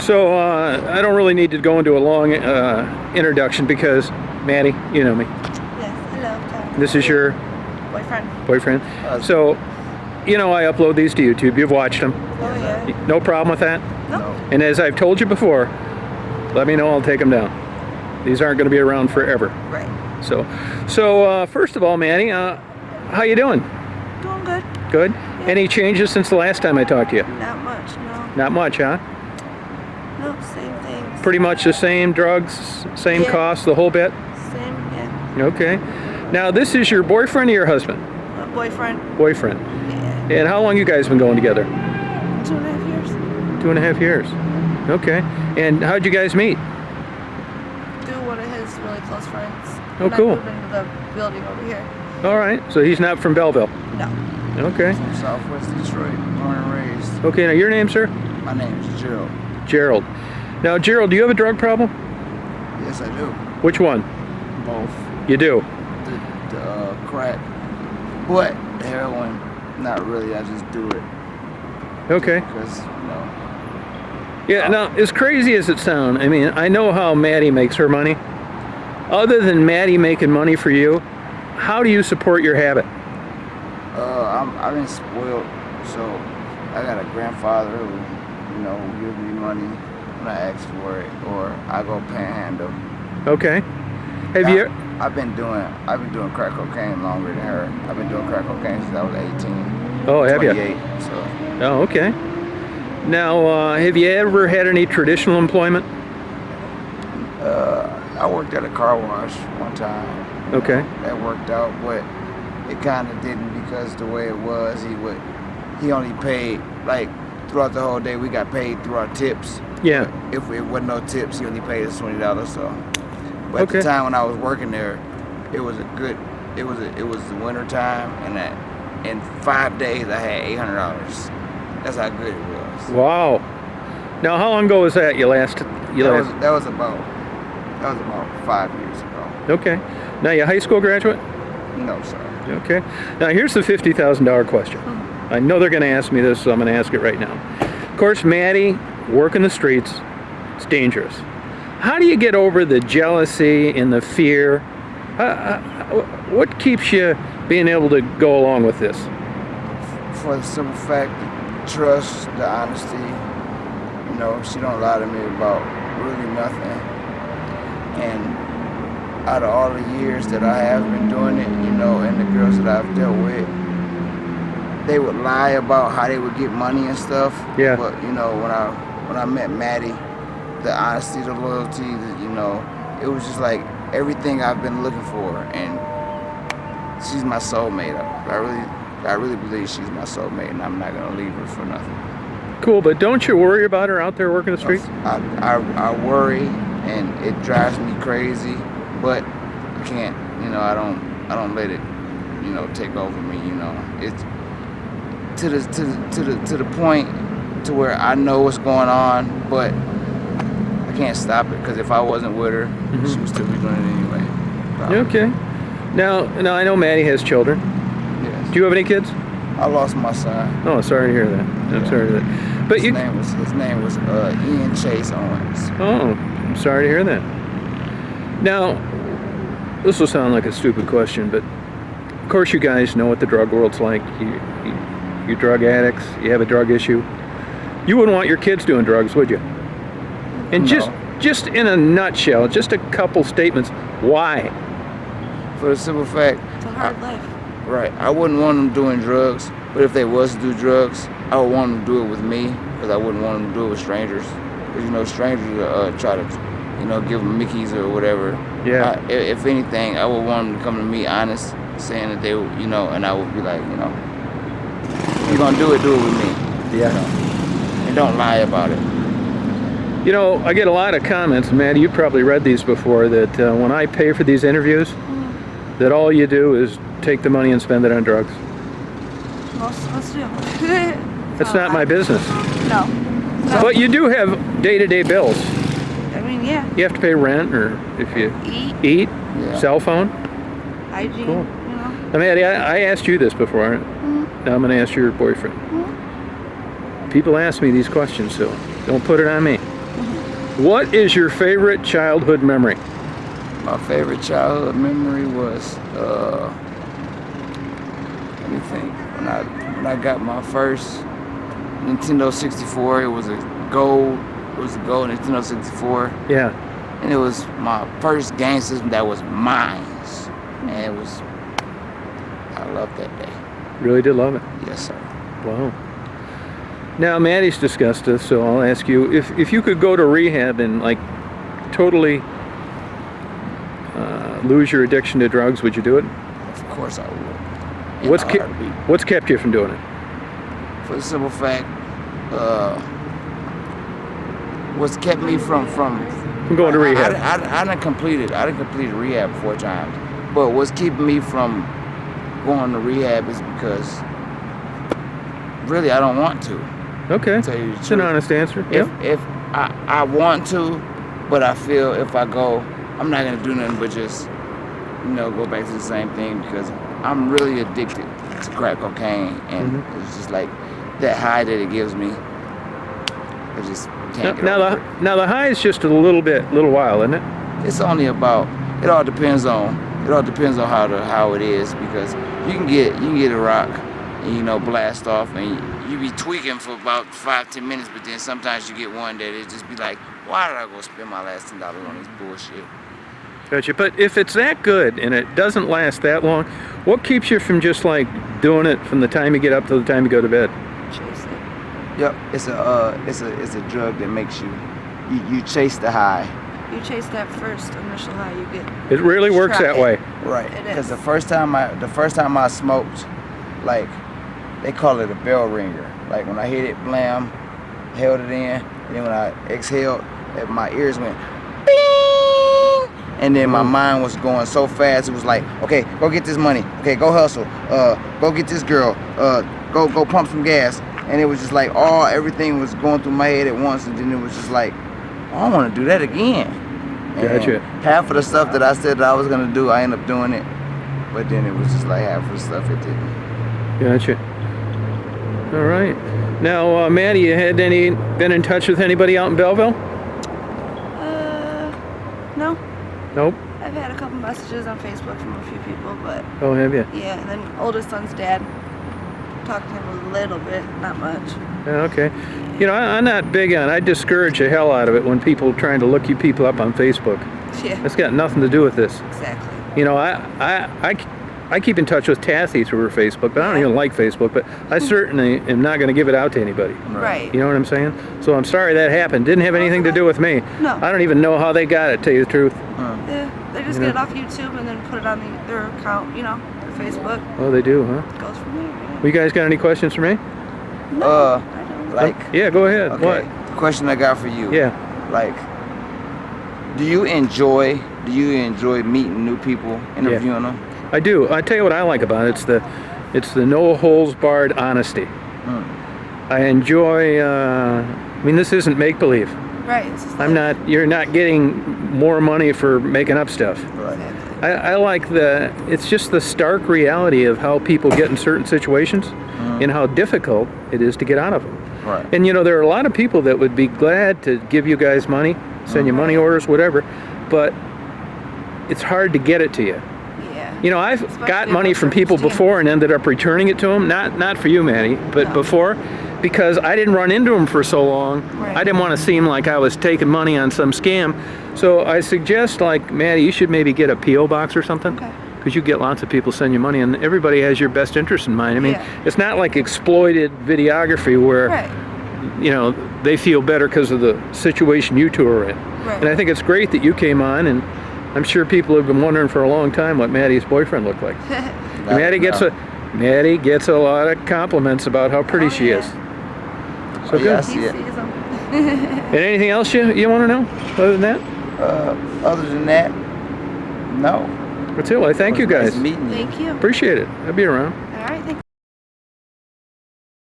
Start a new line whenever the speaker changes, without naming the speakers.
So I don't really need to go into a long introduction because Maddie, you know me.
Yes, hello.
This is your boyfriend. So, you know, I upload these to YouTube. You've watched them.
Oh yeah.
No problem with that?
No.
And as I've told you before, let me know, I'll take them down. These aren't going to be around forever.
Right.
So first of all, Maddie, how you doing?
Doing good.
Good?
Yeah.
Any changes since the last time I talked to you?
Not much, no.
Not much, huh?
No, same things.
Pretty much the same drugs, same cost, the whole bit?
Same, yeah.
Okay. Now, this is your boyfriend or your husband?
Boyfriend.
Boyfriend.
Yeah.
And how long you guys been going together?
2.5 years.
2.5 years. Okay. And how'd you guys meet?
Through one of his really close friends.
Oh,
When
cool.
I moved into the building over here.
All right. So he's not from Belleville?
No.
Okay.
From Southwest Detroit, born and raised.
Okay. Now, your name, sir?
My name is Gerald.
Gerald. Now, Gerald, do you have a drug problem?
Yes, I do.
Which one?
Both.
You do?
The crack, but heroin, not really. I just do it
Okay.
because,
Yeah, now, as crazy as it sounds, I mean, I know how Maddie makes her money. Other than Maddie making money for you, how do you support your habit?
I've been spoiled, so I got a grandfather who gives me money when I ask for it, or I go panhandle.
Okay. Have you?
I've been doing crack cocaine longer than her. I've been doing crack cocaine since I was 18.
Oh, have you?
28, so.
Oh, okay. Now, have you ever had any traditional employment?
I worked at a car wash one time.
Okay.
That worked out, but it kind of didn't because the way it was, he only paid, like, throughout the whole day, we got paid through our tips.
Yeah.
If it wasn't no tips, he only paid us $20, so. But
Okay.
at the time when I was working there, it was the winter time, and in 5 days I had $800. That's how good it was.
Wow. Now, how long ago was that?
That was about 5 years ago.
Okay. Now, you a high school graduate?
No, sir.
Okay. Now, here's the $50,000 question. I know they're going to ask me this, so I'm going to ask it right now. Of course, Maddie, working the streets, it's dangerous. How do you get over the jealousy and the fear? What keeps you being able to go along with this?
For the simple fact, the trust, the honesty. She don't lie to me about really nothing. And out of all the years that I have been doing it, and the girls that I've dealt with, they would lie about how they would get money and stuff.
Yeah.
But when I met Maddie, the honesty, the loyalty, it was just like everything I've been looking for, and she's my soulmate. I really believe she's my soulmate, and I'm not gonna leave her for nothing.
Cool, but don't you worry about her out there working the streets?
I worry, and it drives me crazy, but I can't. I don't let it, take over me. It's to the point to where I know what's going on, but I can't stop it, because if I wasn't with her, she would still be doing it anyway. Probably.
Okay. Now I know Maddie has children.
Yes.
Do you have any kids?
I lost my son.
Oh, sorry to hear that. I'm sorry to hear that. But
His name was Ian Chase Owens.
Oh, I'm sorry to hear that. Now, this will sound like a stupid question, but of course you guys know what the drug world's like. You're drug addicts. You have a drug issue. You wouldn't want your kids doing drugs, would you? And
No.
just in a nutshell, just a couple statements, why?
For the simple fact,
It's a hard life.
right, I wouldn't want them doing drugs, but if they was to do drugs, I would want them to do it with me, because I wouldn't want them to do it with strangers. Because, strangers try to, give them Mickeys or whatever.
Yeah.
If anything, I would want them to come to me honest, saying that they, and I would be like, if you're going to do it with me.
Yeah.
And don't lie about it.
I get a lot of comments, Maddie, you've probably read these before, that when I pay for these interviews, that all you do is take the money and spend it on drugs.
Most of us do.
That's not my business.
No.
But you do have day-to-day bills.
I mean, yeah.
You have to pay rent, or if you
Eat.
Yeah.
cell phone.
Hygiene.
Cool. Now, Maddie, I asked you this before. Now I'm going to ask your boyfriend. People ask me these questions, so don't put it on me. What is your favorite childhood memory?
My favorite childhood memory was, let me think. When I got my first Nintendo 64, it was a gold Nintendo 64.
Yeah.
And it was my first game system that was mine. And I loved that day.
Really did love it.
Yes, sir.
Wow. Now, Maddie's discussed this, so I'll ask you, if you could go to rehab and like totally lose your addiction to drugs, would you do it?
Of course I would.
What's kept you from doing it?
For the simple fact, what's kept me from
going to rehab?
I done completed rehab 4 times. But what's keeping me from going to rehab is because really I don't want to.
Okay.
To tell you the
It's an
truth.
honest answer.
If I want to, but I feel if I go, I'm not gonna do nothing but just, go back to the same thing because I'm really addicted to crack cocaine, and it's just like that high that it gives me. I just can't get over it.
Now the high is just a little while, isn't it?
It's only about. It all depends on how it is, because you can get a rock and blast off and you be tweaking for about 5-10 minutes, but then sometimes you get one that it just be like, why did I go spend my last $10 on this bullshit?
Gotcha. But if it's that good and it doesn't last that long, what keeps you from just like doing it from the time you get up to the time you go to bed?
Chase it.
Yep, it's a drug that makes you chase the high.
You chase that first initial high you get.
It really works that way.
Right.
It
Because
is.
the first time I smoked, like they call it a bell ringer. Like when I hit it, blam, held it in, and then when I exhaled, my ears went bing, and then my mind was going so fast. It was like, okay, go get this money. Okay, go hustle. Go get this girl. Go pump some gas. And it was just like everything was going through my head at once, and then it was just like, I want to do that again. And
Gotcha.
half of the stuff that I said that I was gonna do, I ended up doing it. But then it was just like half of the stuff it didn't.
Gotcha. All right. Now, Maddie, you been in touch with anybody out in Belleville?
No.
Nope.
I've had a couple messages on Facebook from a few people, but
Oh, have you?
yeah, and then oldest son's dad. Talked to him a little bit, not much.
Yeah, okay. I'm not big on. I discourage the hell out of it when people trying to look you people up on Facebook.
Yeah,
That's got nothing to do with this.
exactly.
I keep in touch with Tathy through her Facebook, but I don't even like Facebook. But I certainly am not going to give it out to anybody.
Right.
You know what I'm saying? So I'm sorry that happened. Didn't have anything to do with me.
No.
I don't even know how they got it. Tell you the truth.
Yeah, they just get it off YouTube and then put it on their account, their Facebook.
Oh, they do, huh?
Goes from there.
Well, you guys got any questions for me?
No, I don't.
Like,
Yeah, go ahead.
okay,
What?
the question I got for you.
Yeah.
Like, do you enjoy meeting new people, interviewing them?
I do. I tell you what I like about it. It's the no holds barred honesty. I enjoy. This isn't make believe.
Right. It's just
You're not getting more money for making up stuff.
Right.
Exactly.
I like it's just the stark reality of how people get in certain situations and how difficult it is to get out of them.
Right.
And there are a lot of people that would be glad to give you guys money, send you money orders, whatever, but it's hard to get it to you.
Yeah.
I've
Especially
got
in
money
those
from people
circumstances.
before and ended up returning it to them. Not for you, Maddie, but
No.
before, because I didn't run into them for so long.
Right.
I didn't want to seem like I was taking money on some scam. So I suggest, like, Maddie, you should maybe get a P.O. box or something.
Okay.
Because you get lots of people send you money, and everybody has your best interest in mind.
Yeah.
It's not like exploited videography where,
Right.
they feel better because of the situation you two are in.
Right.
And I think it's great that you came on, and I'm sure people have been wondering for a long time what Maddie's boyfriend looked like. Maddie gets a lot of compliments about how pretty she
yeah.
is. So
Yeah, I
good.
see
He
it.
sees them.
And anything else you want to know other than that?
Other than that, no.
That's it. Well, I thank you
It was
guys.
nice meeting you.
Thank you.
Appreciate it. I'll be around.
All right. Thank